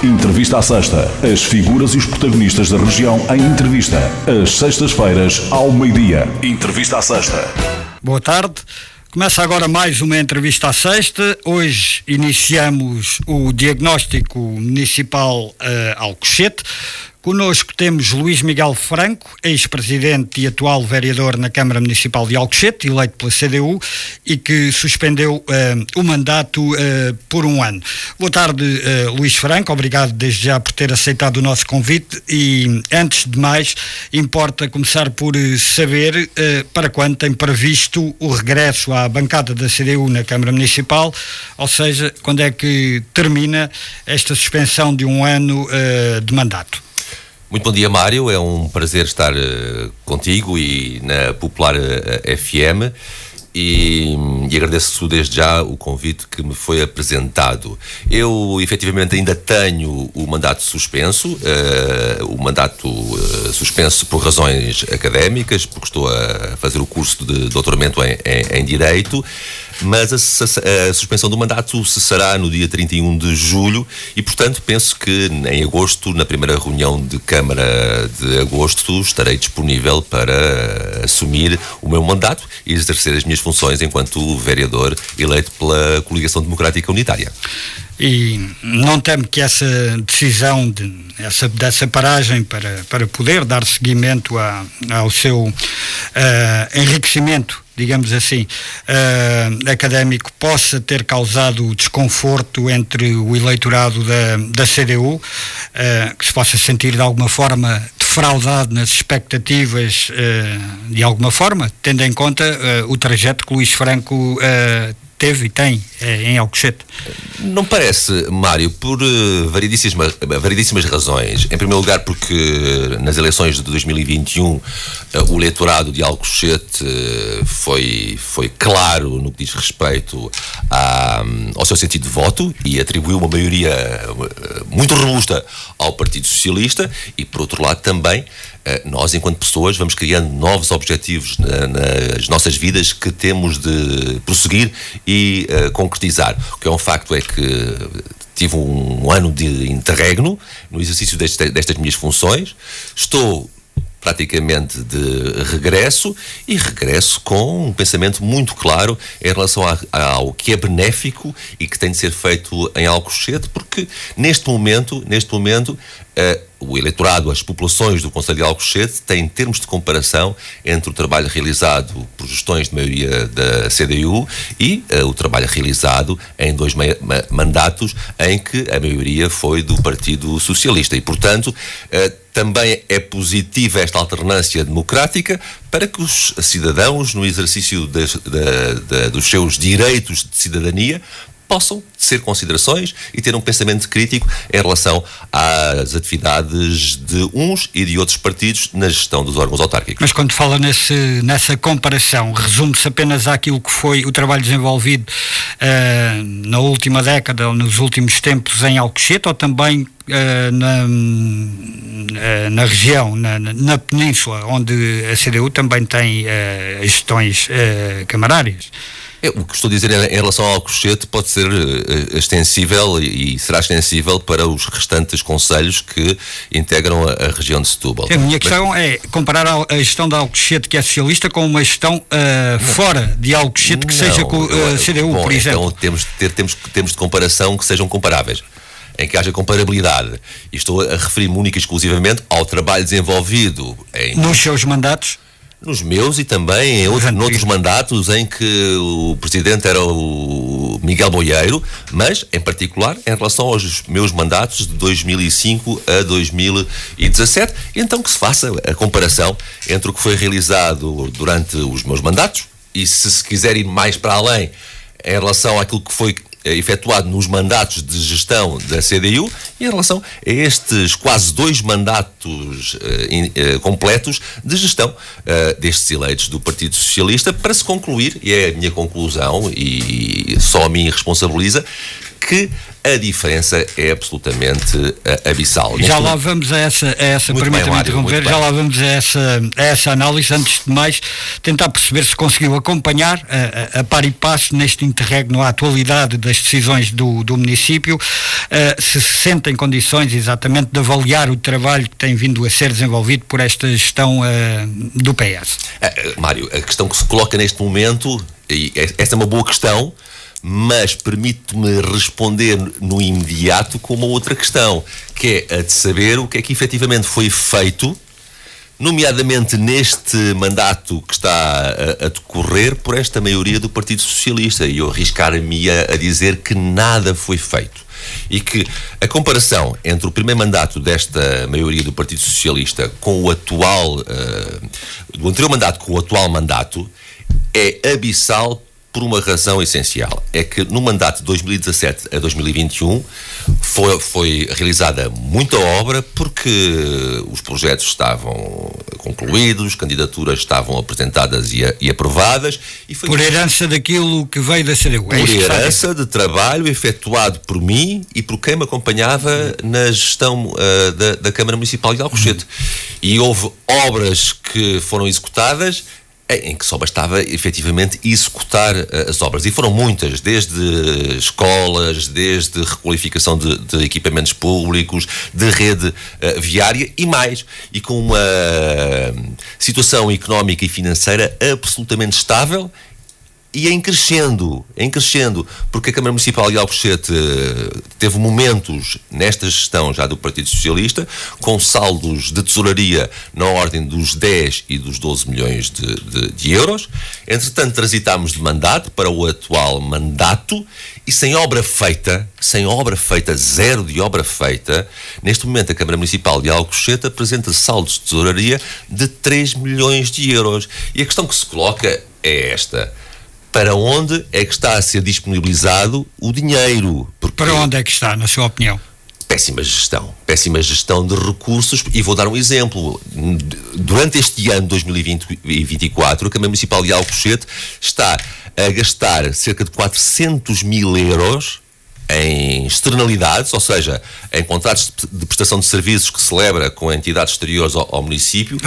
Entrevista à Sexta. As figuras e os protagonistas da região em entrevista. Às sextas-feiras, ao meio-dia. Entrevista à Sexta. Boa tarde. Começa agora mais uma entrevista à sexta. Hoje iniciamos o diagnóstico municipal Alcochete. Connosco temos Luís Miguel Franco, ex-presidente e atual vereador na Câmara Municipal de Alcochete, eleito pela CDU e que suspendeu o mandato por um ano. Boa tarde, Luís Franco, obrigado desde já por ter aceitado o nosso convite e, antes de mais, importa começar por saber para quando tem previsto o regresso à bancada da CDU na Câmara Municipal, ou seja, quando é que termina esta suspensão de um ano de mandato. Muito bom dia, Mário, é um prazer estar contigo e na Popular FM e agradeço desde já o convite que me foi apresentado. Eu efetivamente ainda tenho o mandato suspenso, suspenso por razões académicas, porque estou a fazer o curso de doutoramento em Direito, mas a suspensão do mandato cessará no dia 31 de julho e, portanto, penso que em agosto, na primeira reunião de Câmara de agosto, estarei disponível para assumir o meu mandato e exercer as minhas funções enquanto vereador eleito pela Coligação Democrática Unitária. E não teme que essa decisão dessa paragem para poder dar seguimento ao seu enriquecimento, digamos assim, académico, possa ter causado desconforto entre o eleitorado da CDU, que se possa sentir de alguma forma defraudado nas expectativas, de alguma forma, tendo em conta o trajeto que Luís Franco teve e tem em Alcochete? Não parece, Mário, por variedíssimas razões. Em primeiro lugar, porque nas eleições de 2021 o eleitorado de Alcochete foi claro no que diz respeito ao seu sentido de voto e atribuiu uma maioria muito robusta ao Partido Socialista e, por outro lado, também nós, enquanto pessoas, vamos criando novos objetivos nas nossas vidas que temos de prosseguir e concretizar. O que é um facto é que tive um ano de interregno no exercício destas minhas funções. Estou praticamente de regresso e regresso com um pensamento muito claro em relação ao que é benéfico e que tem de ser feito em Alcochete, porque neste momento o eleitorado, as populações do Concelho de Alcochete têm termos de comparação entre o trabalho realizado por gestões de maioria da CDU e o trabalho realizado em dois mandatos em que a maioria foi do Partido Socialista e, portanto, também é positiva esta alternância democrática para que os cidadãos, no exercício dos seus direitos de cidadania, possam ser considerações e ter um pensamento crítico em relação às atividades de uns e de outros partidos na gestão dos órgãos autárquicos. Mas quando fala nessa comparação, resume-se apenas àquilo que foi o trabalho desenvolvido na última década ou nos últimos tempos em Alcochete, ou também na região, na península, onde a CDU também tem gestões camarárias? O que estou a dizer em relação ao Alcochete pode ser extensível e será extensível para os restantes concelhos que integram a região de Setúbal. A minha questão é comparar a gestão da Alcochete, que é socialista, com uma gestão fora de Alcochete, que seja com a CDU, por exemplo. Então temos de comparação que sejam comparáveis, em que haja comparabilidade. E estou a referir-me única e exclusivamente ao trabalho desenvolvido nos seus mandatos. Nos meus e também em outros mandatos em que o presidente era o Miguel Boieiro, mas em particular em relação aos meus mandatos de 2005 a 2017, e então que se faça a comparação entre o que foi realizado durante os meus mandatos e, se quiser ir mais para além, em relação àquilo que foi efetuado nos mandatos de gestão da CDU e em relação a estes quase 2 mandatos completos de gestão destes eleitos do Partido Socialista, para se concluir, e é a minha conclusão e só a mim responsabiliza, que a diferença é absolutamente abissal. Já lá vamos a essa permita-me interromper, já lá vamos a essa análise. Antes de mais, tentar perceber se conseguiu acompanhar a par e passo neste interregno a atualidade das decisões do município, se sente em condições exatamente de avaliar o trabalho que tem vindo a ser desenvolvido por esta gestão do PS. Mário, a questão que se coloca neste momento, e esta é uma boa questão, mas permite-me responder no imediato com uma outra questão, que é a de saber o que é que efetivamente foi feito, nomeadamente neste mandato que está a decorrer por esta maioria do Partido Socialista, e eu arriscar-me a dizer que nada foi feito. E que a comparação entre o primeiro mandato desta maioria do Partido Socialista com o atual, do anterior mandato com o atual mandato, é abissal por uma razão essencial. É que no mandato de 2017 a 2021 foi realizada muita obra porque os projetos estavam concluídos, candidaturas estavam apresentadas e aprovadas. E foi por herança daquilo que veio da CDU. Por herança de trabalho efetuado por mim e por quem me acompanhava na gestão da Câmara Municipal de Alcochete. E houve obras que foram executadas em que só bastava efetivamente executar as obras, e foram muitas, desde escolas, desde requalificação de equipamentos públicos, de rede viária e mais, e com uma situação económica e financeira absolutamente estável e em crescendo, porque a Câmara Municipal de Alcochete teve momentos nesta gestão já do Partido Socialista com saldos de tesouraria na ordem dos 10 e dos 12 milhões de euros. Entretanto, transitámos de mandato para o atual mandato e sem obra feita, zero de obra feita. Neste momento a Câmara Municipal de Alcochete apresenta saldos de tesouraria de 3 milhões de euros. E a questão que se coloca é esta: para onde é que está a ser disponibilizado o dinheiro? Para onde é que está, na sua opinião? Péssima gestão de recursos, e vou dar um exemplo. Durante este ano 2024, a Câmara Municipal de Alcochete está a gastar cerca de 400 mil euros em externalidades, ou seja, em contratos de prestação de serviços que celebra com entidades exteriores ao município.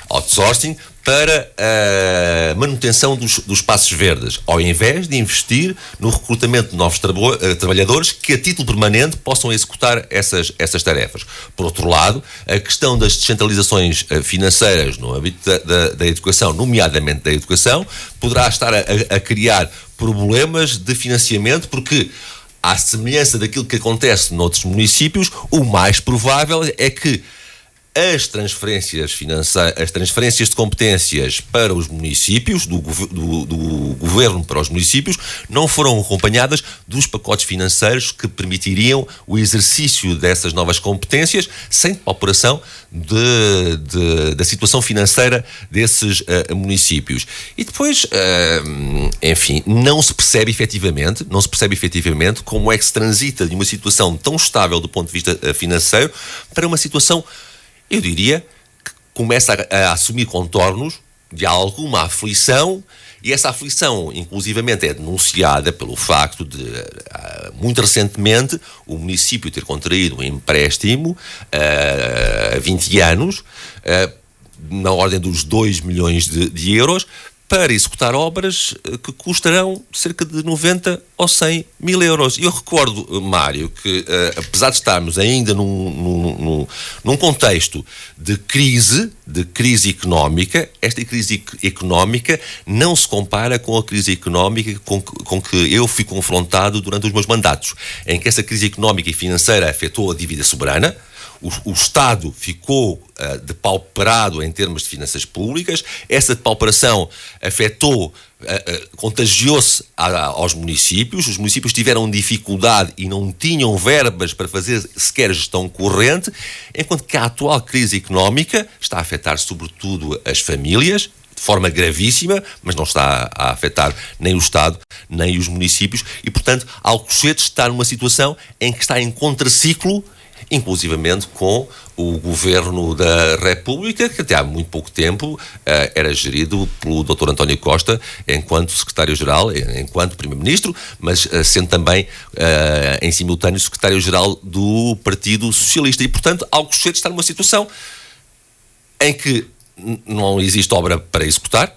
Outsourcing para a manutenção dos espaços verdes, ao invés de investir no recrutamento de novos trabalhadores que a título permanente possam executar essas tarefas. Por outro lado, a questão das descentralizações financeiras no âmbito da educação, nomeadamente da educação, poderá estar a criar problemas de financiamento, porque à semelhança daquilo que acontece noutros municípios, o mais provável é que as transferências financeiras, as transferências de competências para os municípios, do governo para os municípios, não foram acompanhadas dos pacotes financeiros que permitiriam o exercício dessas novas competências sem pauperação da situação financeira desses municípios. E depois, enfim, não se percebe efetivamente como é que se transita de uma situação tão estável do ponto de vista financeiro para uma situação, eu diria, que começa a assumir contornos de alguma aflição, e essa aflição, inclusivamente, é denunciada pelo facto de, muito recentemente, o município ter contraído um empréstimo há 20 anos, na ordem dos 2 milhões de euros, para executar obras que custarão cerca de 90 ou 100 mil euros. E eu recordo, Mário, que apesar de estarmos ainda num contexto de crise económica, esta crise económica não se compara com a crise económica com que eu fui confrontado durante os meus mandatos, em que essa crise económica e financeira afetou a dívida soberana. O Estado ficou depauperado em termos de finanças públicas. Essa depauperação contagiou-se aos municípios. Os municípios tiveram dificuldade e não tinham verbas para fazer sequer gestão corrente, enquanto que a atual crise económica está a afetar sobretudo as famílias, de forma gravíssima, mas não está a afetar nem o Estado, nem os municípios, e, portanto, Alcochete está numa situação em que está em contraciclo inclusivamente com o Governo da República, que até há muito pouco tempo era gerido pelo Dr. António Costa, enquanto Secretário-Geral, enquanto Primeiro-Ministro, mas sendo também, em simultâneo, Secretário-Geral do Partido Socialista. E, portanto, Alcochete está numa situação em que não existe obra para executar,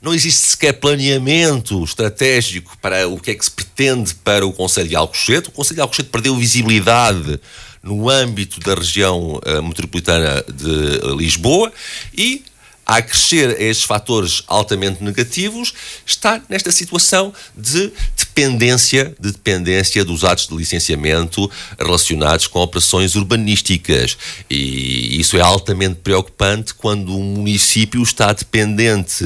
não existe sequer planeamento estratégico para o que é que se pretende para o Concelho de Alcochete. O Concelho de Alcochete perdeu visibilidade no âmbito da região metropolitana de Lisboa e, a acrescer a estes fatores altamente negativos, está nesta situação de dependência dos atos de licenciamento relacionados com operações urbanísticas. E isso é altamente preocupante quando um município está dependente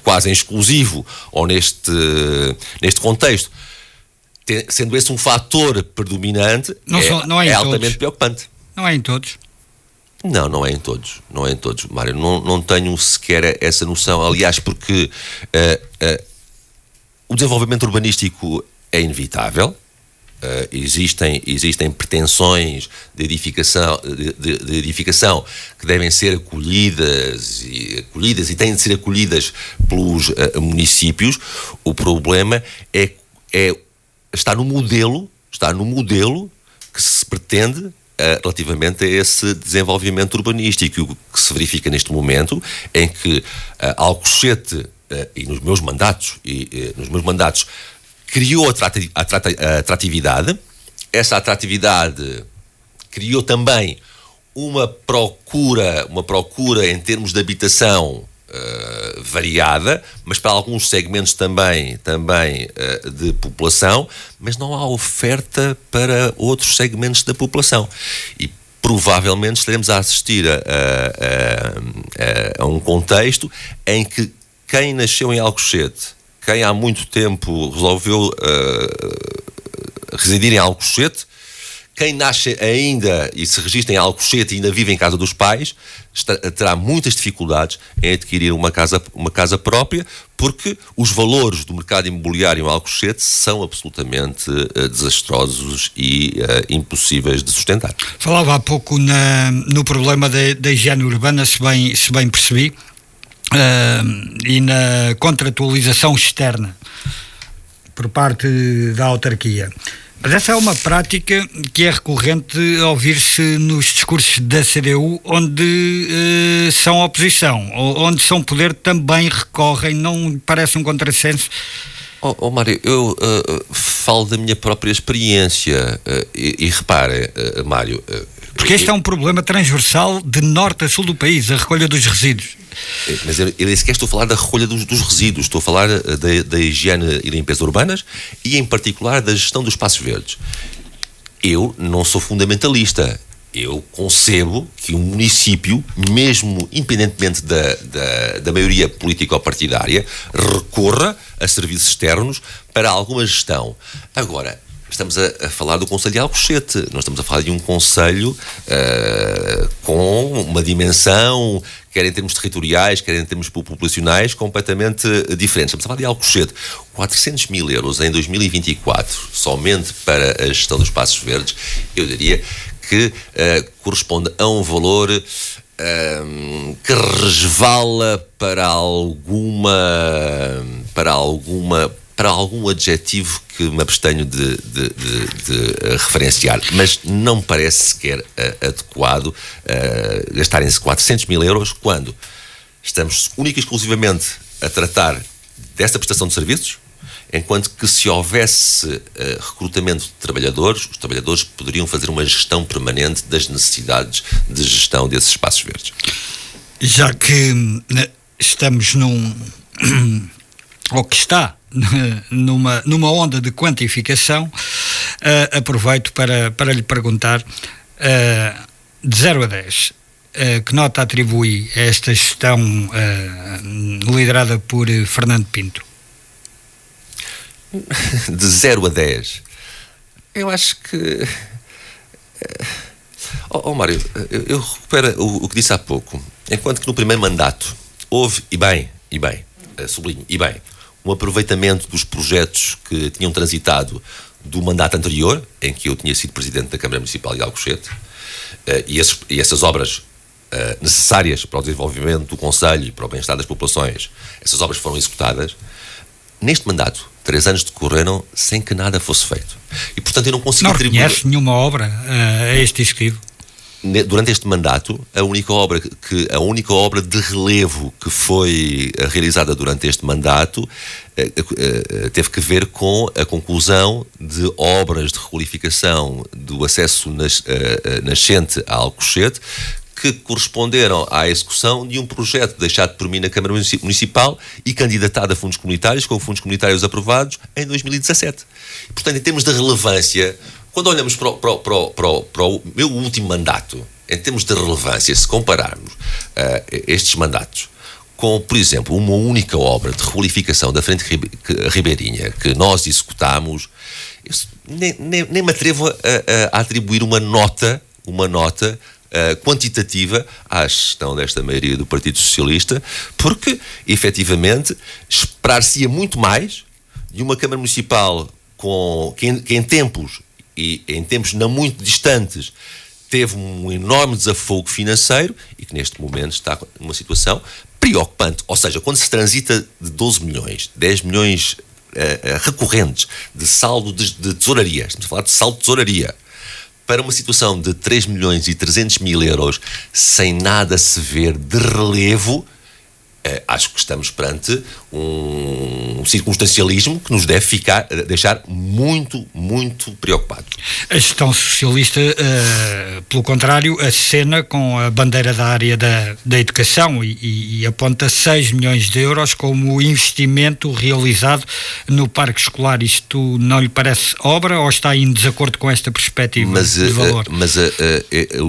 quase em exclusivo, ou neste contexto, sendo esse um fator predominante, é altamente preocupante. Não é em todos. Não é em todos, Mário. Não tenho sequer essa noção. Aliás, porque o desenvolvimento urbanístico é inevitável. Existem pretensões de edificação que devem ser acolhidas e têm de ser acolhidas pelos municípios. O problema está no modelo que se pretende relativamente a esse desenvolvimento urbanístico. O que se verifica neste momento em que Alcochete, e nos meus mandatos, criou atratividade. Essa atratividade criou também uma procura em termos de habitação variada, mas para alguns segmentos também de população, mas não há oferta para outros segmentos da população. E provavelmente estaremos a assistir a um contexto em que quem nasceu em Alcochete, quem há muito tempo resolveu residir em Alcochete, quem nasce ainda e se registra em Alcochete e ainda vive em casa dos pais, terá muitas dificuldades em adquirir uma casa própria, porque os valores do mercado imobiliário em Alcochete são absolutamente desastrosos e impossíveis de sustentar. Falava há pouco no problema da higiene urbana, se bem percebi, e na contratualização externa por parte da autarquia. Mas essa é uma prática que é recorrente ouvir-se nos discursos da CDU, onde são oposição, onde são poder, também recorrem. Não parece um contrassenso? Mário, eu falo da minha própria experiência e repare, Mário... Porque este é um problema transversal de norte a sul do país, a recolha dos resíduos. Mas eu nem sequer estou a falar da recolha dos resíduos, estou a falar da higiene e limpeza urbanas e, em particular, da gestão dos espaços verdes. Eu não sou fundamentalista. Eu concebo que um município, mesmo independentemente da maioria político-partidária, recorra a serviços externos para alguma gestão. Agora, estamos a falar do Concelho de Alcochete, nós estamos a falar de um concelho com uma dimensão, quer em termos territoriais, quer em termos populacionais, completamente diferentes. Estamos a falar de Alcochete. 400 mil euros em 2024, somente para a gestão dos espaços verdes, eu diria que corresponde a um valor que resvala para algum adjetivo que me abstenho de referenciar, mas não me parece sequer adequado gastarem-se 400 mil euros quando estamos única e exclusivamente a tratar desta prestação de serviços, enquanto que, se houvesse recrutamento de trabalhadores, os trabalhadores poderiam fazer uma gestão permanente das necessidades de gestão desses espaços verdes. Já que estamos ou que está numa onda de quantificação, aproveito para lhe perguntar, de 0 a 10, que nota atribui a esta gestão liderada por Fernando Pinto? De 0 a 10, eu acho que... Mário, eu recupero o que disse há pouco. Enquanto que no primeiro mandato houve, e bem, sublinho, um aproveitamento dos projetos que tinham transitado do mandato anterior, em que eu tinha sido presidente da Câmara Municipal de Alcochete, e essas obras necessárias para o desenvolvimento do concelho e para o bem-estar das populações, essas obras foram executadas. Neste mandato, 3 anos decorreram sem que nada fosse feito. E, portanto, eu não consigo atribuir... Não reconhece nenhuma obra a este executivo? Durante este mandato, a única obra de relevo que foi realizada durante este mandato teve que ver com a conclusão de obras de requalificação do acesso nascente a Alcochete, que corresponderam à execução de um projeto deixado por mim na Câmara Municipal e candidatado a fundos comunitários, com fundos comunitários aprovados em 2017. Portanto, em termos de relevância, quando olhamos para o meu último mandato, em termos de relevância, se compararmos estes mandatos com, por exemplo, uma única obra de requalificação da Frente Ribeirinha que nós executámos, nem me atrevo a atribuir uma nota quantitativa à gestão desta maioria do Partido Socialista, porque, efetivamente, esperar-se-ia muito mais de uma Câmara Municipal que em tempos não muito distantes teve um enorme desafogo financeiro e que neste momento está numa situação preocupante. Ou seja, quando se transita de 12 milhões, 10 milhões recorrentes de saldo de tesouraria, estamos a falar de saldo de tesouraria, para uma situação de 3 milhões e 300 mil euros sem nada se ver de relevo, acho que estamos perante um circunstancialismo que nos deve deixar muito, muito preocupados. A gestão socialista, pelo contrário, acena com a bandeira da área da educação e aponta 6 milhões de euros como investimento realizado no parque escolar. Isto não lhe parece obra ou está em desacordo com esta perspectiva de valor? Mas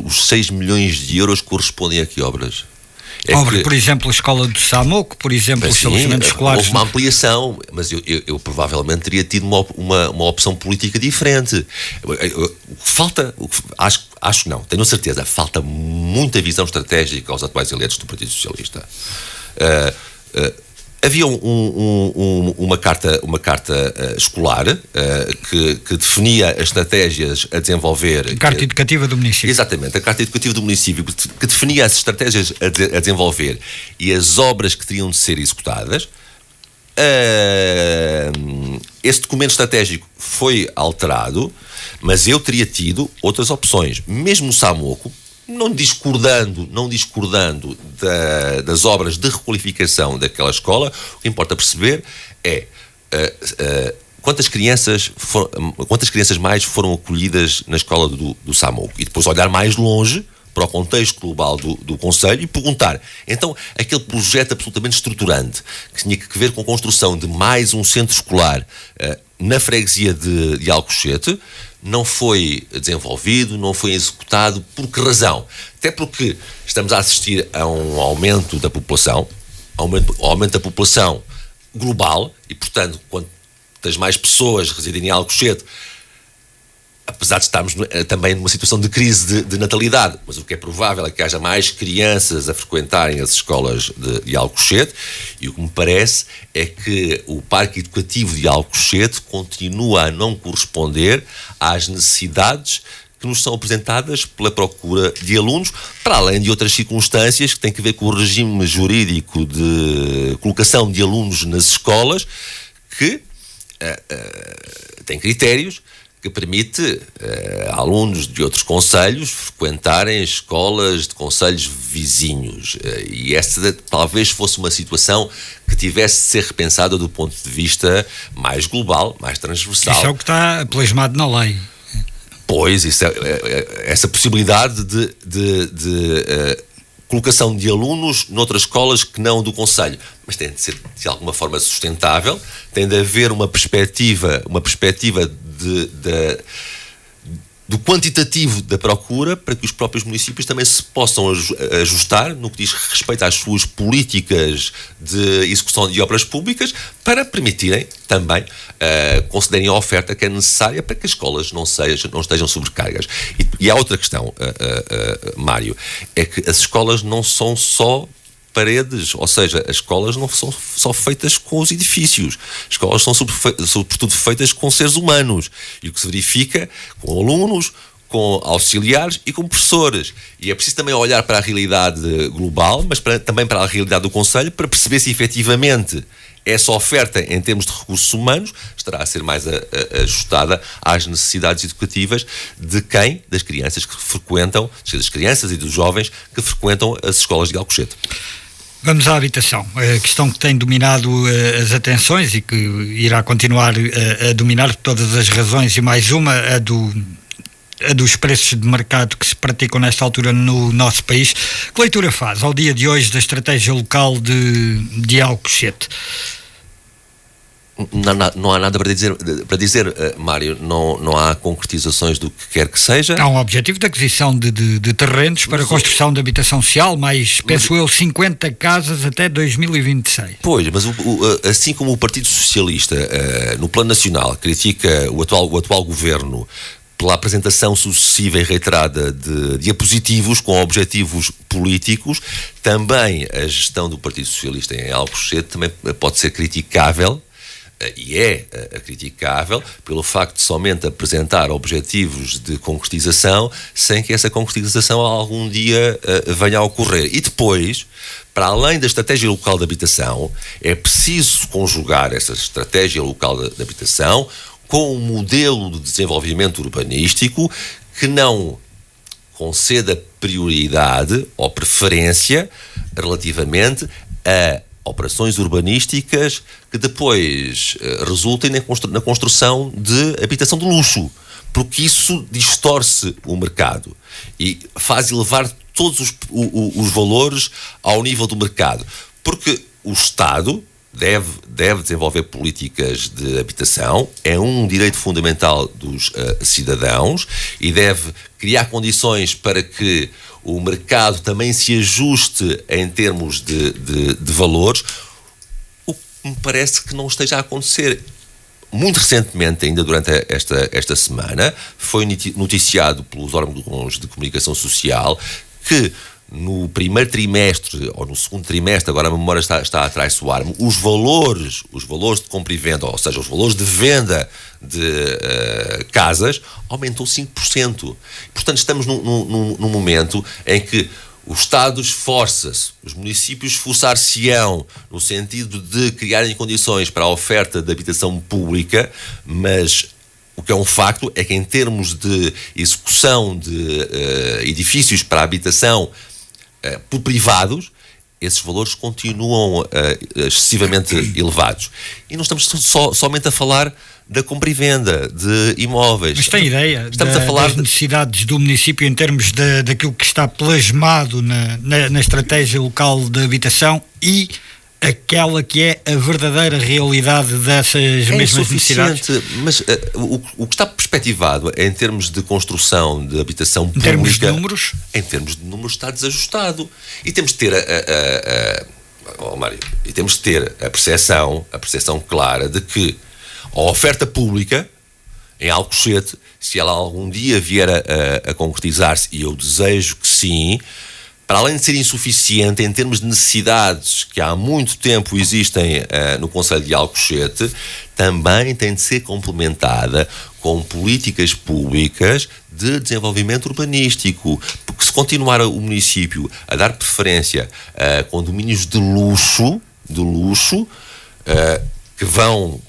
os 6 milhões de euros correspondem a que obras? Por exemplo, a escola do Samoco, por exemplo, os estabelecimentos escolares. Houve uma ampliação, mas eu provavelmente teria tido uma opção política diferente. Acho não, tenho certeza, falta muita visão estratégica aos atuais eleitos do Partido Socialista. Havia uma carta escolar que definia as estratégias a desenvolver. Carta educativa do município. Exatamente, a carta educativa do município que definia as estratégias a desenvolver e as obras que teriam de ser executadas. Esse documento estratégico foi alterado, mas eu teria tido outras opções. Mesmo o Samoco, não discordando das obras de requalificação daquela escola, o que importa perceber é quantas crianças mais foram acolhidas na escola do Samoco, e depois olhar mais longe para o contexto global do concelho e perguntar, então, aquele projeto absolutamente estruturante que tinha que ver com a construção de mais um centro escolar na freguesia de Alcochete, não foi desenvolvido, não foi executado, por que razão? Até porque estamos a assistir a um aumento da população, aumento da população global, e portanto, quantas mais pessoas residem em Alcochete, apesar de estarmos também numa situação de crise de natalidade, mas o que é provável é que haja mais crianças a frequentarem as escolas de Alcochete, e o que me parece é que o parque educativo de Alcochete continua a não corresponder às necessidades que nos são apresentadas pela procura de alunos, para além de outras circunstâncias que têm que ver com o regime jurídico de colocação de alunos nas escolas, que tem critérios que permite alunos de outros concelhos frequentarem escolas de concelhos vizinhos. E essa talvez fosse uma situação que tivesse de ser repensada do ponto de vista mais global, mais transversal. Isso é o que está plasmado na lei. Pois, essa possibilidade de colocação de alunos noutras escolas que não do concelho, mas tem de ser de alguma forma sustentável, tem de haver uma perspectiva do quantitativo da procura, para que os próprios municípios também se possam ajustar no que diz respeito às suas políticas de execução de obras públicas, para permitirem também concederem a oferta que é necessária para que as escolas não estejam sobrecargas. E há outra questão, Mário, é que as escolas não são só paredes, ou seja, as escolas não são só feitas com os edifícios, as escolas são sobretudo feitas com seres humanos, e o que se verifica com alunos, com auxiliares e com professores. E é preciso também olhar para a realidade global, mas também para a realidade do Conselho, para perceber se efetivamente essa oferta em termos de recursos humanos estará a ser mais ajustada às necessidades educativas de quem? Das crianças que frequentam, das crianças e dos jovens que frequentam as escolas de Alcochete. Vamos à habitação, a questão que tem dominado as atenções e que irá continuar a dominar por todas as razões, e mais uma, a dos preços de mercado que se praticam nesta altura no nosso país. Que leitura faz ao dia de hoje da estratégia local de Alcochete? Não há nada para dizer, Mário, não há concretizações do que quer que seja. Há um objetivo de aquisição de terrenos para a construção de habitação social, penso eu, 50 casas até 2026. Pois, mas assim como o Partido Socialista, no plano nacional, critica o atual governo pela apresentação sucessiva e reiterada de diapositivos com objetivos políticos, também a gestão do Partido Socialista em Alcochete também pode ser criticável, e é criticável, pelo facto de somente apresentar objetivos de concretização sem que essa concretização algum dia venha a ocorrer. E depois, para além da estratégia local de habitação, é preciso conjugar essa estratégia local de habitação com um modelo de desenvolvimento urbanístico que não conceda prioridade ou preferência relativamente a operações urbanísticas que depois resultem na construção de habitação de luxo, porque isso distorce o mercado e faz elevar todos os valores ao nível do mercado, porque o Estado deve desenvolver políticas de habitação, é um direito fundamental dos cidadãos, e deve criar condições para que o mercado também se ajuste em termos de valores, o que me parece que não esteja a acontecer. Muito recentemente, ainda durante esta semana, foi noticiado pelos órgãos de comunicação social que no primeiro trimestre, ou no segundo trimestre, agora a memória está a traiçoar-me, os valores de compra e venda, ou seja, os valores de venda de casas, aumentou 5%. Portanto, estamos num momento em que o Estado esforça-se, os municípios esforçar-se-ão no sentido de criarem condições para a oferta de habitação pública, mas o que é um facto é que, em termos de execução de edifícios para a habitação por privados, esses valores continuam excessivamente elevados. E não estamos somente a falar da compra e venda de imóveis. Mas tem ideia a falar das necessidades do município em termos daquilo que está plasmado na estratégia local de habitação e aquela que é a verdadeira realidade dessas mesmas necessidades? Mas o que está perspectivado em termos de construção de habitação pública, em termos de números? Em termos de números está desajustado. E temos de ter Mário, a percepção clara de que a oferta pública em Alcochete, se ela algum dia vier a concretizar-se, e eu desejo que sim, para além de ser insuficiente em termos de necessidades que há muito tempo existem no Concelho de Alcochete, também tem de ser complementada com políticas públicas de desenvolvimento urbanístico, porque se continuar o município a dar preferência a condomínios de luxo que vão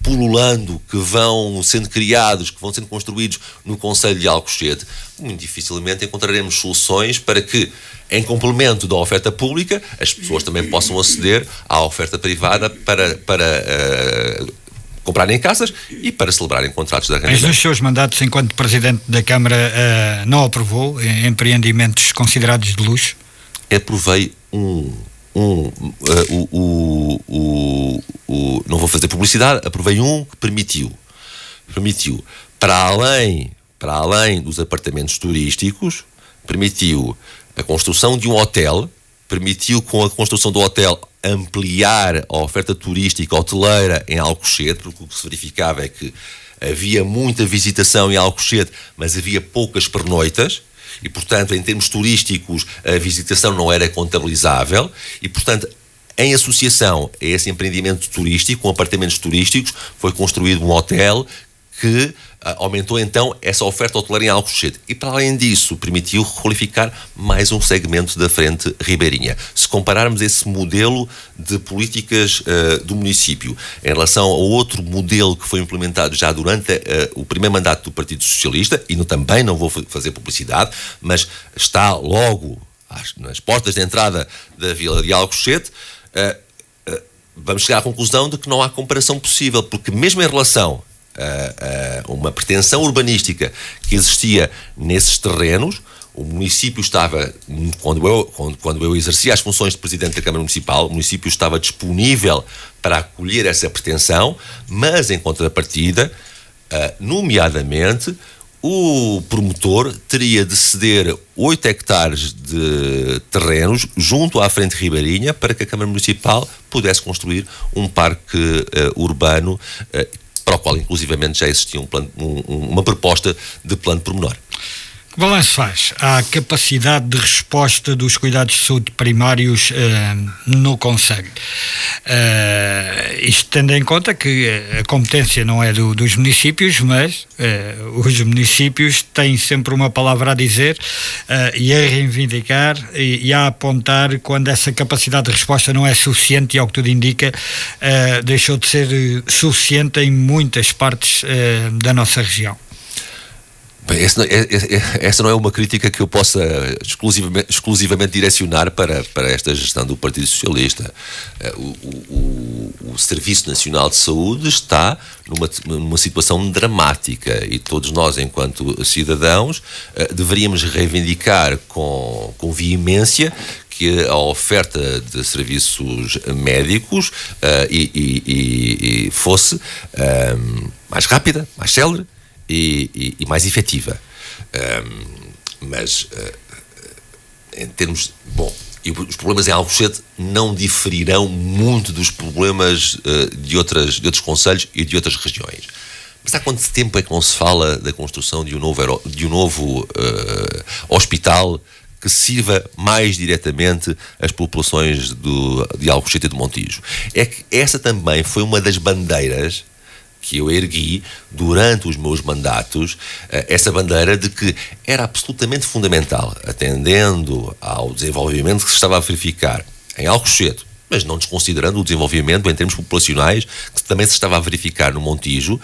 pululando, que vão sendo criados, que vão sendo construídos no Concelho de Alcochete, muito dificilmente encontraremos soluções para que, em complemento da oferta pública, as pessoas também possam aceder à oferta privada para comprarem casas e para celebrarem contratos de arrendamento. Mas nos seus mandatos, enquanto Presidente da Câmara, não aprovou empreendimentos considerados de luxo? Aprovei não vou fazer publicidade, aprovei que permitiu para além dos apartamentos turísticos, permitiu a construção de um hotel, permitiu com a construção do hotel ampliar a oferta turística hoteleira em Alcochete, porque o que se verificava é que havia muita visitação em Alcochete, mas havia poucas pernoitas, e, portanto, em termos turísticos, a visitação não era contabilizável e, portanto, em associação a esse empreendimento turístico, com apartamentos turísticos, foi construído um hotel que aumentou então essa oferta hoteleira em Alcochete e, para além disso, permitiu requalificar mais um segmento da frente ribeirinha. Se compararmos esse modelo de políticas do município em relação ao outro modelo que foi implementado já durante o primeiro mandato do Partido Socialista, e também não vou fazer publicidade, mas está logo nas portas de entrada da Vila de Alcochete, vamos chegar à conclusão de que não há comparação possível, porque mesmo em relação a uma pretensão urbanística que existia nesses terrenos, o município estava, quando eu exercia as funções de Presidente da Câmara Municipal, o município estava disponível para acolher essa pretensão, mas em contrapartida, nomeadamente, o promotor teria de ceder 8 hectares de terrenos junto à frente ribeirinha para que a Câmara Municipal pudesse construir um parque urbano para o qual, inclusivamente, já existia uma proposta de plano pormenor. Que balanço faz à capacidade de resposta dos cuidados de saúde primários no concelho? Isto tendo em conta que a competência não é dos municípios, mas os municípios têm sempre uma palavra a dizer e a reivindicar e a apontar quando essa capacidade de resposta não é suficiente, e ao que tudo indica deixou de ser suficiente em muitas partes da nossa região. Bem, essa não é uma crítica que eu possa exclusivamente direcionar para esta gestão do Partido Socialista. O Serviço Nacional de Saúde está numa situação dramática e todos nós, enquanto cidadãos, deveríamos reivindicar com veemência que a oferta de serviços médicos fosse mais rápida, mais célere e mais efetiva. Mas em termos... Bom, e os problemas em Alcochete não diferirão muito dos problemas de outros concelhos e de outras regiões. Mas há quanto tempo é que não se fala da construção de um novo hospital que sirva mais diretamente as populações de Alcochete e de Montijo? É que essa também foi uma das bandeiras que eu ergui durante os meus mandatos, essa bandeira de que era absolutamente fundamental, atendendo ao desenvolvimento que se estava a verificar em Alcochete, mas não desconsiderando o desenvolvimento em termos populacionais que também se estava a verificar no Montijo,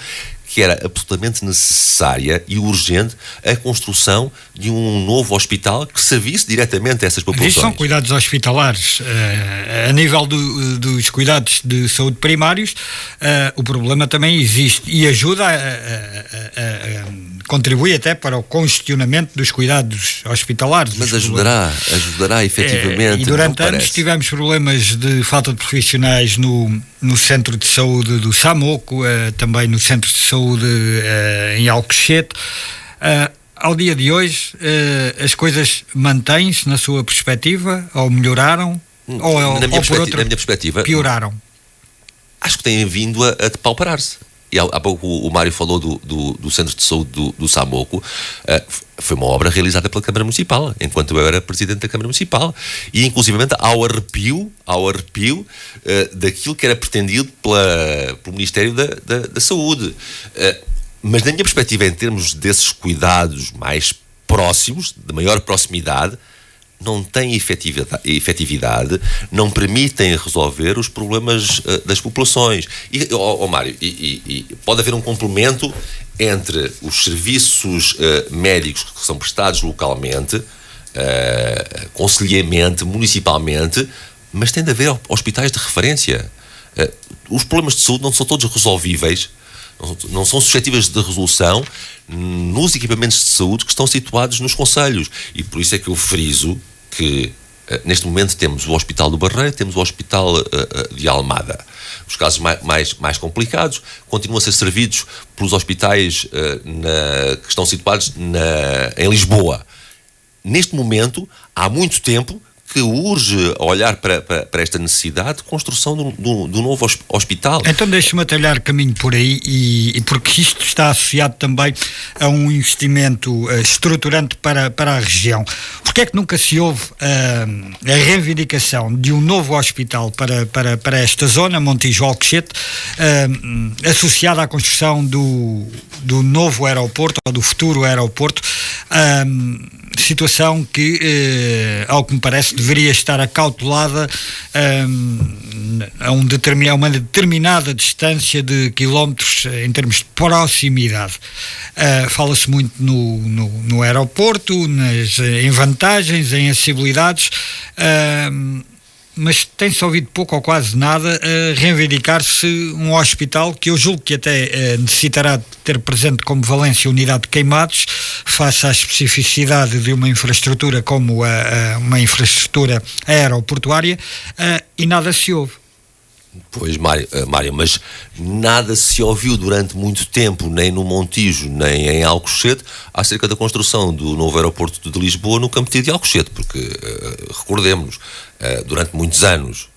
que era absolutamente necessária e urgente a construção de um novo hospital que servisse diretamente a essas populações. Isso são cuidados hospitalares. A nível dos cuidados de saúde primários, o problema também existe e ajuda contribui até para o congestionamento dos cuidados hospitalares. Mas ajudará efetivamente. E durante anos tivemos problemas de falta de profissionais no centro de saúde do Samoco, também no centro de saúde em Alcochete. Ao dia de hoje, as coisas mantêm-se na sua perspectiva ou melhoraram? Ou por outra, na minha perspectiva, pioraram? Acho que têm vindo a depauperar-se. E há pouco o Mário falou do Centro de Saúde do Samoco. Foi uma obra realizada pela Câmara Municipal, enquanto eu era Presidente da Câmara Municipal. E, inclusivamente, ao arrepio daquilo que era pretendido pelo Ministério da Saúde. Mas, na minha perspectiva, em termos desses cuidados mais próximos, de maior proximidade, não têm efetividade, não permitem resolver os problemas das populações. E, Mário, pode haver um complemento entre os serviços médicos que são prestados localmente, concelhiamente, municipalmente, mas tem de haver hospitais de referência. Os problemas de saúde não são todos resolvíveis, não são suscetíveis de resolução nos equipamentos de saúde que estão situados nos concelhos. E por isso é que eu friso que neste momento temos o Hospital do Barreiro, temos o Hospital de Almada. Os casos mais complicados continuam a ser servidos pelos hospitais que estão situados em Lisboa. Neste momento, há muito tempo que urge olhar para esta necessidade de construção do novo hospital. Então deixe-me atalhar caminho por aí, e porque isto está associado também a um investimento estruturante para a região. Porquê é que nunca se houve a reivindicação de um novo hospital para esta zona, Montijo-Alcochete, associada à construção do novo aeroporto, ou do futuro aeroporto, situação que, ao que me parece, deveria estar acautelada a uma determinada distância de quilómetros em termos de proximidade. Fala-se muito no aeroporto, em vantagens, em acessibilidades, mas tem-se ouvido pouco ou quase nada a reivindicar-se um hospital que eu julgo que até necessitará de ter presente como Valência unidade de queimados, face à especificidade de uma infraestrutura como uma infraestrutura aeroportuária, e nada se ouve. Pois, Mário, mas nada se ouviu durante muito tempo, nem no Montijo, nem em Alcochete, acerca da construção do novo aeroporto de Lisboa no Campo de Alcochete, porque, recordemos-nos, durante muitos anos,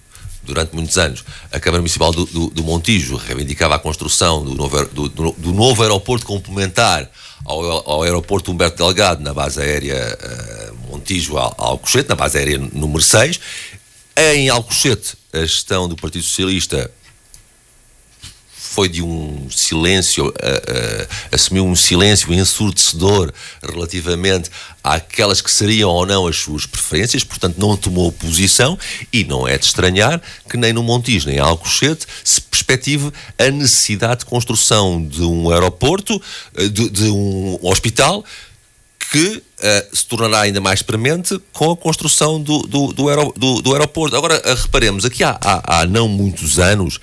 a Câmara Municipal do Montijo reivindicava a construção do novo aeroporto complementar ao aeroporto Humberto Delgado, na base aérea Montijo-Alcochete, na base aérea número 6. Em Alcochete, a gestão do Partido Socialista foi de um silêncio, assumiu um silêncio ensurdecedor relativamente àquelas que seriam ou não as suas preferências, portanto não tomou posição, e não é de estranhar que nem no Montijo nem em Alcochete se perspective a necessidade de construção de um aeroporto, de um hospital, que se tornará ainda mais premente com a construção do aeroporto. Agora, reparemos, aqui há não muitos anos,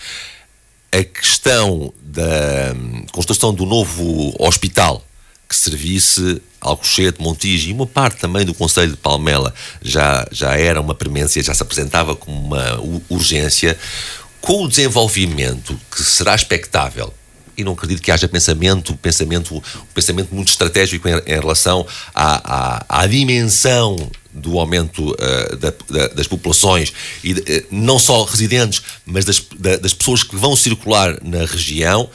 a questão da construção do novo hospital que servisse Alcochete, Montijo e uma parte também do Concelho de Palmela já era uma premência, já se apresentava como uma urgência. Com o desenvolvimento que será expectável, e não acredito que haja pensamento muito estratégico em relação à dimensão do aumento das populações, e não só residentes, mas das pessoas que vão circular na região.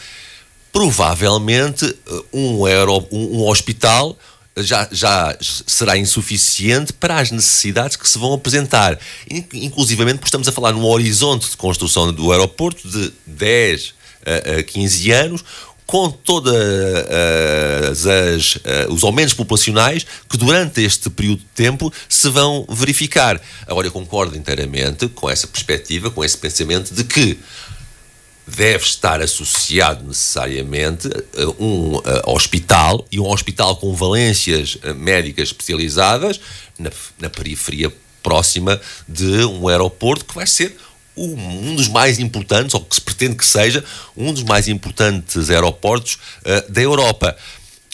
Provavelmente um hospital já será insuficiente para as necessidades que se vão apresentar, inclusivamente porque estamos a falar num horizonte de construção do aeroporto de 10 a 15 anos, com todos os aumentos populacionais que durante este período de tempo se vão verificar. Agora, eu concordo inteiramente com essa perspectiva, com esse pensamento de que deve estar associado necessariamente um hospital, e um hospital com valências médicas especializadas na periferia próxima de um aeroporto que vai ser um dos mais importantes, ou que se pretende que seja um dos mais importantes aeroportos da Europa.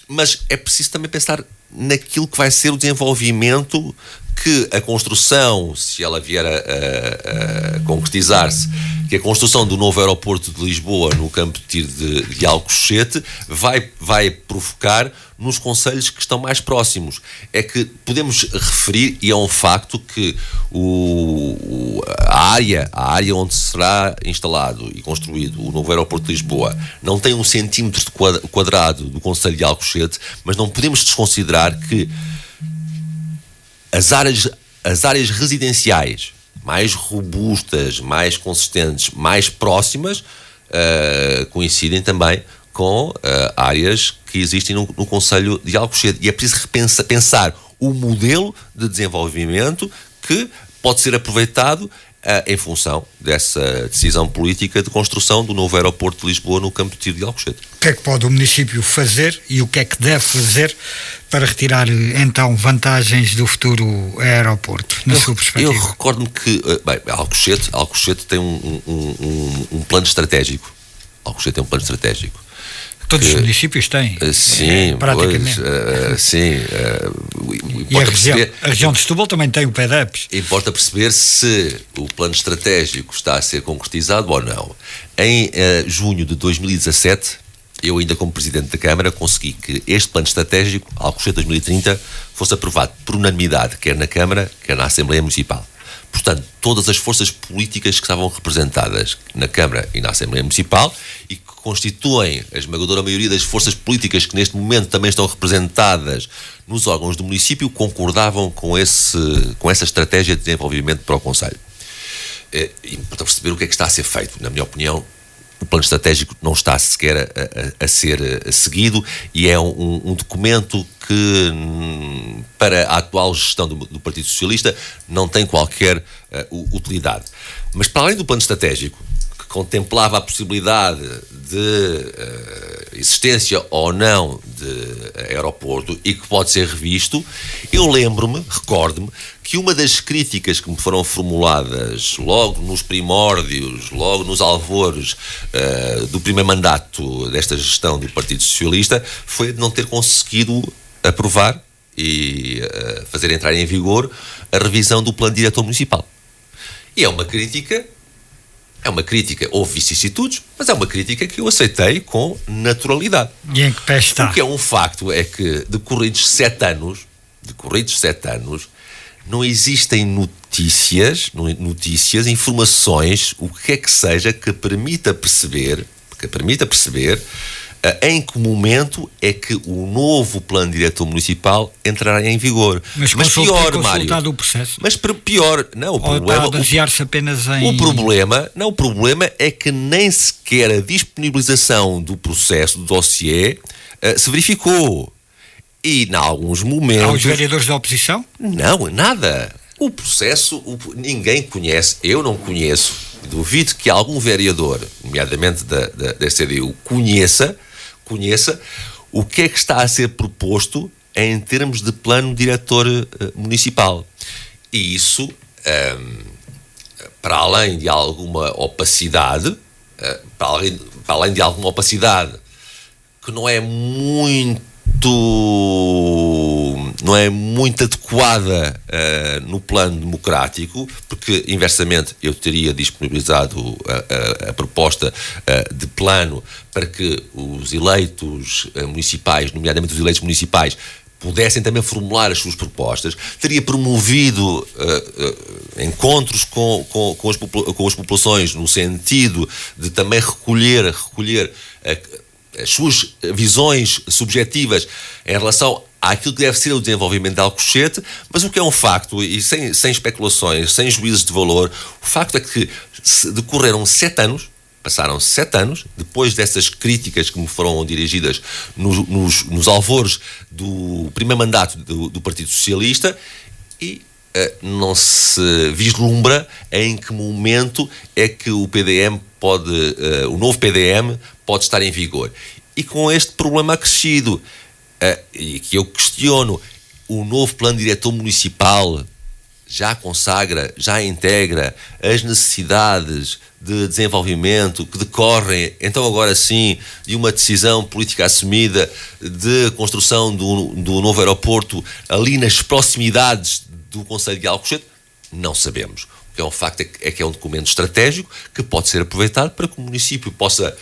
Mas é preciso também pensar naquilo que vai ser o desenvolvimento, que a construção, se ela vier a concretizar-se, que a construção do novo aeroporto de Lisboa no campo de tiro de Alcochete vai provocar nos concelhos que estão mais próximos. É que podemos referir, e é um facto, que a área onde será instalado e construído o novo aeroporto de Lisboa não tem 1 centímetro quadrado do concelho de Alcochete, mas não podemos desconsiderar que as áreas residenciais mais robustas, mais consistentes, mais próximas, coincidem também com áreas que existem no concelho de Alcochete. E é preciso pensar o modelo de desenvolvimento que pode ser aproveitado em função dessa decisão política de construção do novo aeroporto de Lisboa no campo de tiro de Alcochete. O que é que pode o município fazer e o que é que deve fazer para retirar, então, vantagens do futuro aeroporto, na sua perspectiva? Eu recordo-me que Alcochete tem um plano estratégico. Alcochete tem um plano estratégico. Todos os municípios têm. Sim, praticamente. Sim. E a região de Setúbal também tem o PEDEPS. Importa perceber se o plano estratégico está a ser concretizado ou não. Em junho de 2017, eu ainda como Presidente da Câmara consegui que este plano estratégico, Alcochete 2030, fosse aprovado por unanimidade, quer na Câmara, quer na Assembleia Municipal. portanto, todas as forças políticas que estavam representadas na Câmara e na Assembleia Municipal e que constituem a esmagadora maioria das forças políticas que neste momento também estão representadas nos órgãos do município concordavam com essa estratégia de desenvolvimento para o concelho. E para perceber o que é que está a ser feito, na minha opinião, o plano estratégico não está sequer a ser seguido e é um documento que, para a atual gestão do Partido Socialista, não tem qualquer utilidade. Mas, para além do plano estratégico, que contemplava a possibilidade de existência ou não de aeroporto e que pode ser revisto, eu recordo-me, que uma das críticas que me foram formuladas logo nos primórdios, logo nos alvores do primeiro mandato desta gestão do Partido Socialista, foi de não ter conseguido aprovar e fazer entrar em vigor a revisão do Plano Diretor Municipal. E é uma crítica, houve vicissitudes, mas é uma crítica que eu aceitei com naturalidade. E em que pé está? O que é um facto é que, decorridos 7 anos, não existem notícias, informações, o que é que seja que permita perceber em que momento é que o novo Plano Diretor Municipal entrará em vigor. Mas pior, Mário, o processo? Mas pior, não, o problema... Ou está a basear-se apenas em... O problema é que nem sequer a disponibilização do processo, do dossiê, se verificou. E, em alguns momentos... Há os vereadores da oposição? Não, nada. O processo, ninguém conhece, eu não conheço, duvido que algum vereador, nomeadamente da CDU, conheça o que é que está a ser proposto em termos de plano diretor municipal. E isso, para além de alguma opacidade, que não é muito adequada no plano democrático, porque inversamente eu teria disponibilizado a proposta de plano para que os eleitos municipais, nomeadamente os eleitos municipais, pudessem também formular as suas propostas, teria promovido encontros com as populações no sentido de também recolher as suas visões subjetivas em relação àquilo que deve ser o desenvolvimento de Alcochete, mas o que é um facto, e sem especulações, sem juízes de valor, o facto é que decorreram 7 anos, passaram 7 anos, depois dessas críticas que me foram dirigidas nos alvores do primeiro mandato do Partido Socialista, e não se vislumbra em que momento é que o novo PDM pode estar em vigor. E com este problema acrescido, e que eu questiono, o novo Plano Diretor Municipal já consagra, já integra as necessidades de desenvolvimento que decorrem, então agora sim, de uma decisão política assumida de construção do novo aeroporto ali nas proximidades do concelho de Alcochete? Não sabemos. O que é um facto é que é um documento estratégico que pode ser aproveitado para que o município possa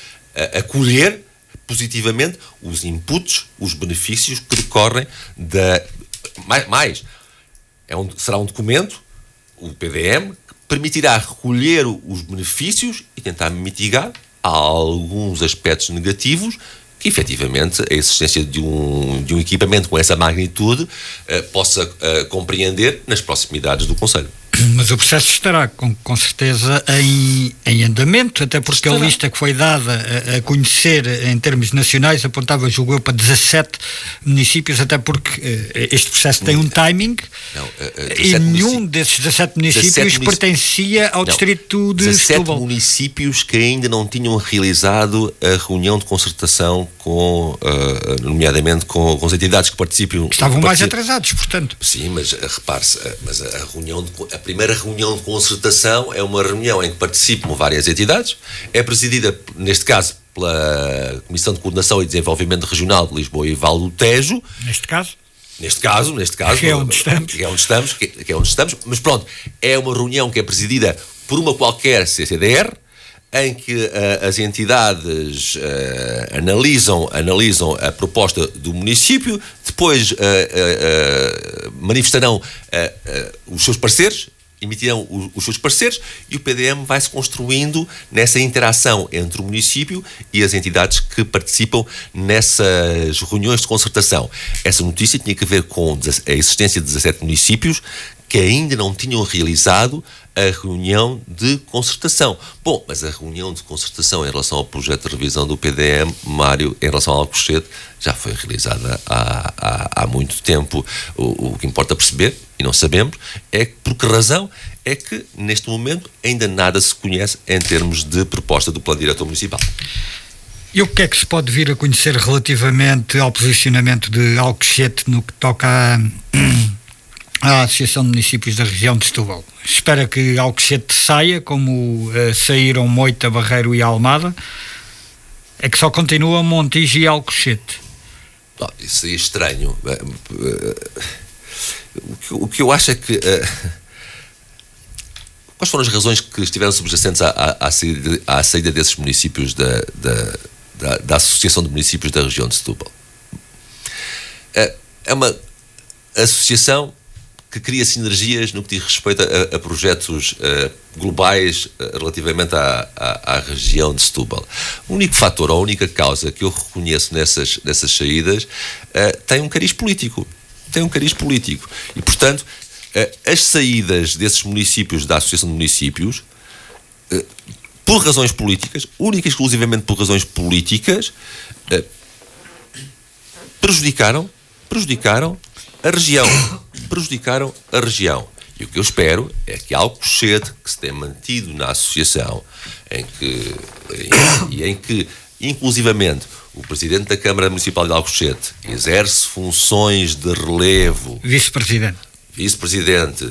acolher positivamente os inputs, os benefícios que decorrem será um documento, o PDM, que permitirá recolher os benefícios e tentar mitigar alguns aspectos negativos que, efetivamente, a existência de um equipamento com essa magnitude possa compreender nas proximidades do concelho. Mas o processo estará com certeza em andamento, até porque a lista que foi dada a conhecer em termos nacionais apontava, julgo eu, para 17 municípios, até porque este processo tem um timing e nenhum desses 17 municípios pertencia ao distrito de Setúbal. 17 municípios que ainda não tinham realizado a reunião de concertação nomeadamente com as entidades que participam. Estavam mais atrasados, portanto. Sim, mas repare-se, a primeira reunião de concertação é uma reunião em que participam várias entidades, é presidida, neste caso, pela Comissão de Coordenação e Desenvolvimento Regional de Lisboa e Val do Tejo. Neste caso, que é onde estamos, mas pronto, é uma reunião que é presidida por uma qualquer CCDR, em que as entidades analisam a proposta do município, depois manifestarão os seus pareceres, emitirão os seus pareceres e o PDM vai-se construindo nessa interação entre o município e as entidades que participam nessas reuniões de concertação. Essa notícia tinha a ver com a existência de 17 municípios que ainda não tinham realizado a reunião de concertação. Bom, mas a reunião de concertação em relação ao projeto de revisão do PDM, Mário, em relação ao Alcochete, já foi realizada há muito tempo. O que importa perceber, e não sabemos, é por que razão é que, neste momento, ainda nada se conhece em termos de proposta do Plano Diretor Municipal. E o que é que se pode vir a conhecer relativamente ao posicionamento de Alcochete no que toca à Associação de Municípios da região de Setúbal? Espera que Alcochete saia, como saíram Moita, Barreiro e Almada? É que só continua Montijo e Alcochete? Isso seria estranho. O que eu acho é que... quais foram as razões que estiveram subjacentes à saída desses municípios da Associação de Municípios da região de Setúbal? É uma associação que cria sinergias no que diz respeito a projetos globais relativamente à região de Setúbal. O único fator, a única causa que eu reconheço nessas saídas tem um cariz político. E, portanto, as saídas desses municípios da Associação de Municípios, por razões políticas, única e exclusivamente por razões políticas, prejudicaram a região. E o que eu espero é que Alcochete, que se tem mantido na associação, em que inclusivamente o Presidente da Câmara Municipal de Alcochete exerce funções de relevo, vice-presidente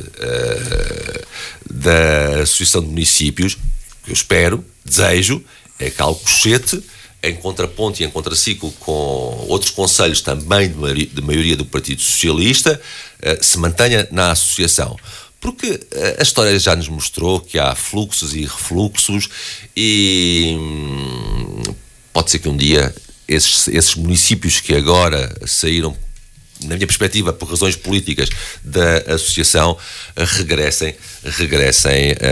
da Associação de Municípios, o que eu espero, desejo, é que Alcochete, em contraponto e em contraciclo com outros concelhos também de maioria do Partido Socialista, se mantenha na associação. Porque a história já nos mostrou que há fluxos e refluxos e pode ser que um dia esses municípios que agora saíram, na minha perspectiva, por razões políticas da associação, regressem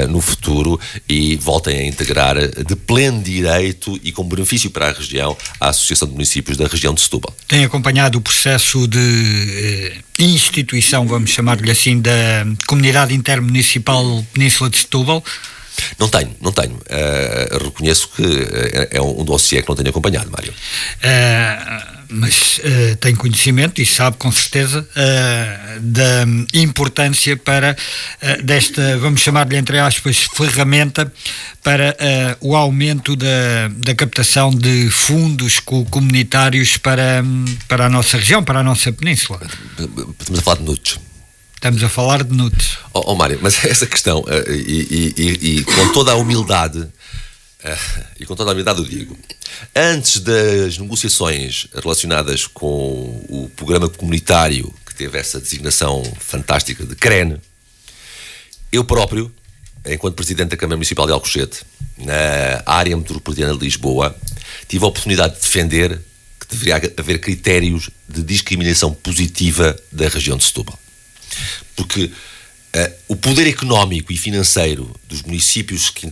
no futuro e voltem a integrar de pleno direito e com benefício para a região a Associação de Municípios da região de Setúbal. Tem acompanhado o processo de instituição, vamos chamar-lhe assim, da Comunidade Intermunicipal Península de Setúbal? Não tenho. Reconheço que é um dossiê que não tenho acompanhado, Mário. Mas tem conhecimento e sabe com certeza da importância para desta, vamos chamar-lhe entre aspas, ferramenta para o aumento da captação de fundos comunitários para a nossa região, para a nossa península. Estamos a falar de NUTs. Estamos a falar de NUTs. Mário, mas essa questão, e com toda a humildade, eu digo, antes das negociações relacionadas com o programa comunitário que teve essa designação fantástica de CREN, eu próprio, enquanto Presidente da Câmara Municipal de Alcochete, na área metropolitana de Lisboa, tive a oportunidade de defender que deveria haver critérios de discriminação positiva da região de Setúbal. Porque o poder económico e financeiro dos municípios que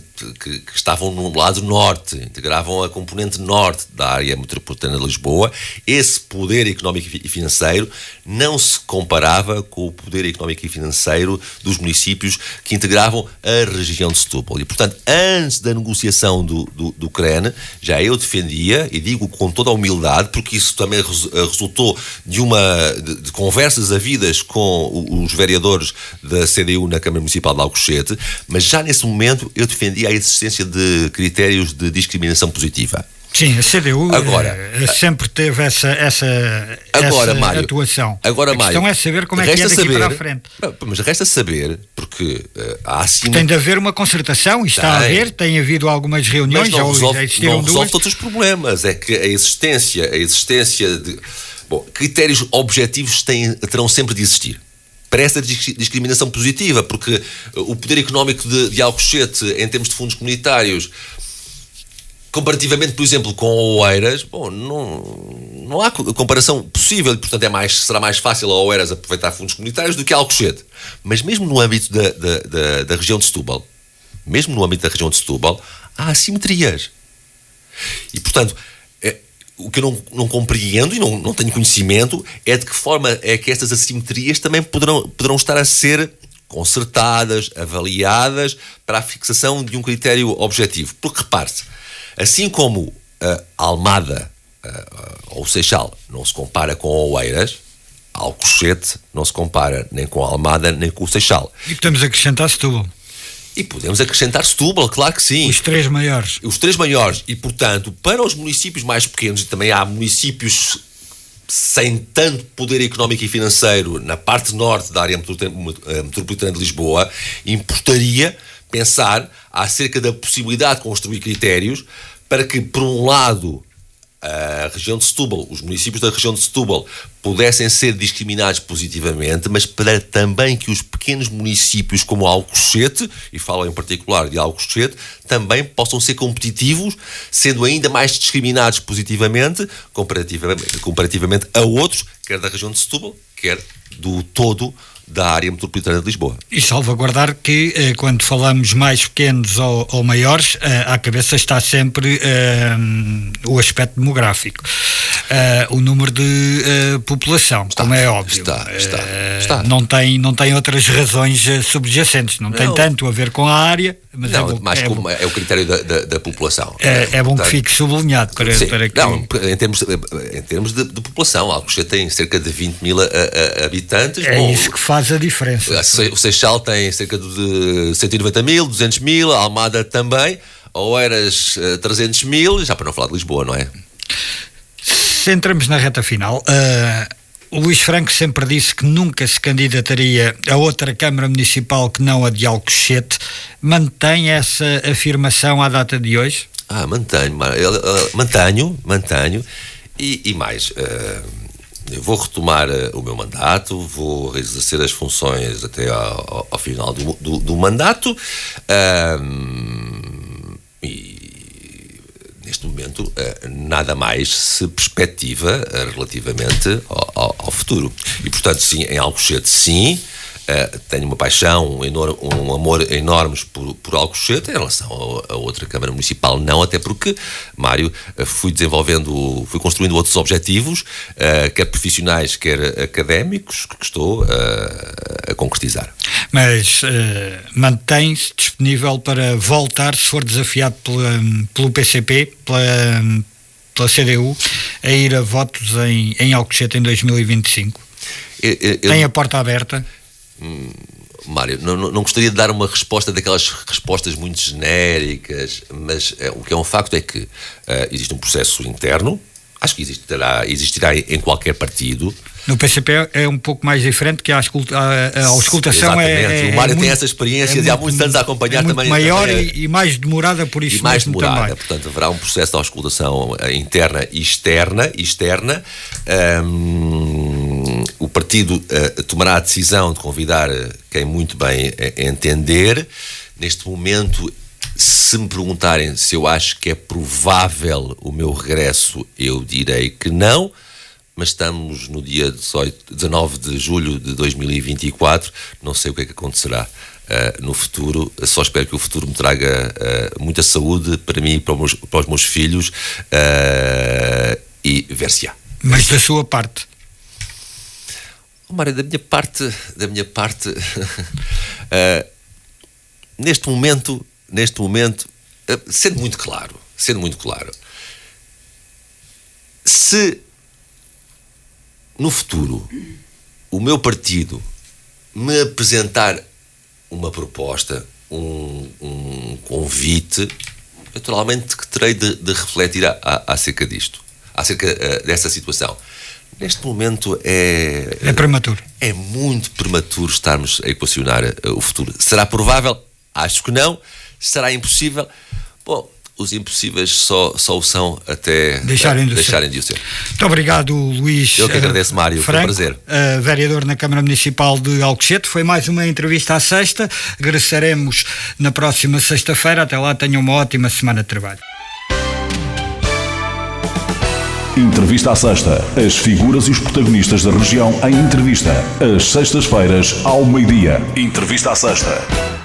estavam no lado norte, integravam a componente norte da área metropolitana de Lisboa, esse poder económico e financeiro não se comparava com o poder económico e financeiro dos municípios que integravam a região de Setúbal. E, portanto, antes da negociação do CREN, já eu defendia, e digo com toda a humildade, porque isso também resultou de conversas havidas com os vereadores da CDU na Câmara Municipal de Alcochete, mas já nesse momento eu defendia a existência de critérios de discriminação positiva. Sim, a CDU sempre teve essa Mário, atuação. Agora, a questão é saber como é que é daqui para a frente. Mas resta saber, porque há assim... Tem de haver uma concertação, e está a haver, tem havido algumas reuniões, já existiram duas. Não resolve todos os problemas, é que a existência de... Bom, critérios objetivos terão sempre de existir para essa discriminação positiva, porque o poder económico de Alcochete, em termos de fundos comunitários, comparativamente, por exemplo, com Oeiras, bom, não há comparação possível e, portanto, será mais fácil a Oeiras aproveitar fundos comunitários do que a Alcochete. Mas mesmo no âmbito da região de Setúbal, há assimetrias. E, portanto, o que eu não compreendo e não tenho conhecimento é de que forma é que estas assimetrias também poderão estar a ser consertadas, avaliadas para a fixação de um critério objetivo. Porque, repare-se, assim como a Almada ou o Seixal não se compara com Oeiras, Alcochete não se compara nem com a Almada nem com o Seixal. E podemos acrescentar Setúbal. E podemos acrescentar Setúbal, claro que sim. Os três maiores. E, portanto, para os municípios mais pequenos, e também há municípios sem tanto poder económico e financeiro na parte norte da área metropolitana de Lisboa, importaria pensar acerca da possibilidade de construir critérios para que, por um lado, a região de Setúbal, os municípios da região de Setúbal pudessem ser discriminados positivamente, mas para também que os pequenos municípios como Alcochete, e falo em particular de Alcochete, também possam ser competitivos, sendo ainda mais discriminados positivamente comparativamente a outros, quer da região de Setúbal, quer do todo da área metropolitana de Lisboa. E salvaguardar que, quando falamos mais pequenos ou maiores, à cabeça está sempre o aspecto demográfico. O número de população, como é óbvio. Está. Não tem outras razões subjacentes. Não tem tanto a ver com a área, mas é o critério da população. É bom que fique sublinhado para que... Não, em termos de população, Alcochete tem cerca de 20 mil habitantes. Isso que faz a diferença. O Seixal tem cerca de 190 mil, 200 mil, a Almada também, a Oeiras 300 mil, já para não falar de Lisboa, não é? Se entramos na reta final, o Luís Franco sempre disse que nunca se candidataria a outra Câmara Municipal que não a de Alcochete. Mantém essa afirmação à data de hoje? Mantenho e mais... Eu vou retomar o meu mandato, vou exercer as funções até ao final do mandato e neste momento nada mais se perspectiva relativamente ao futuro. E portanto, sim, em Alcochete, sim, tenho uma paixão, um amor enormes por Alcochete. Em relação a outra Câmara Municipal, não, até porque, Mário, fui construindo outros objetivos, quer profissionais, quer académicos, que estou a concretizar. Mas mantém-se disponível para voltar, se for desafiado pelo PCP, pela CDU, a ir a votos em Alcochete em 2025? Tem a porta aberta? Mário, não gostaria de dar uma resposta daquelas respostas muito genéricas, mas o que é um facto é que existe um processo interno, acho que existirá em qualquer partido. No PCP é um pouco mais diferente, que a auscultação o Mário tem essa experiência de há muitos anos a acompanhar também. Maior e mais demorada, por isso mesmo também. Portanto, haverá um processo de auscultação interna e externa. O partido tomará a decisão de convidar quem muito bem entender. Neste momento, se me perguntarem se eu acho que é provável o meu regresso, eu direi que não. Mas estamos no dia 19 de julho de 2024, não sei o que é que acontecerá no futuro, só espero que o futuro me traga muita saúde para mim e para os meus filhos e ver-se-á. Mas da sua parte? Mário, da minha parte neste momento, sendo muito claro, se no futuro o meu partido me apresentar uma proposta, um convite, naturalmente que terei de refletir acerca disto, acerca dessa situação. Neste momento é prematuro. É muito prematuro estarmos a equacionar o futuro. Será provável? Acho que não. Será impossível? Bom, os impossíveis só o são até deixarem de o ser. Muito obrigado, Luís. Eu que agradeço, Mário. Franco, foi um prazer. Vereador na Câmara Municipal de Alcochete. Foi mais uma entrevista à sexta. Regressaremos na próxima sexta-feira. Até lá, tenham uma ótima semana de trabalho. Entrevista à Sexta. As figuras e os protagonistas da região em entrevista. Às sextas-feiras, ao meio-dia. Entrevista à Sexta.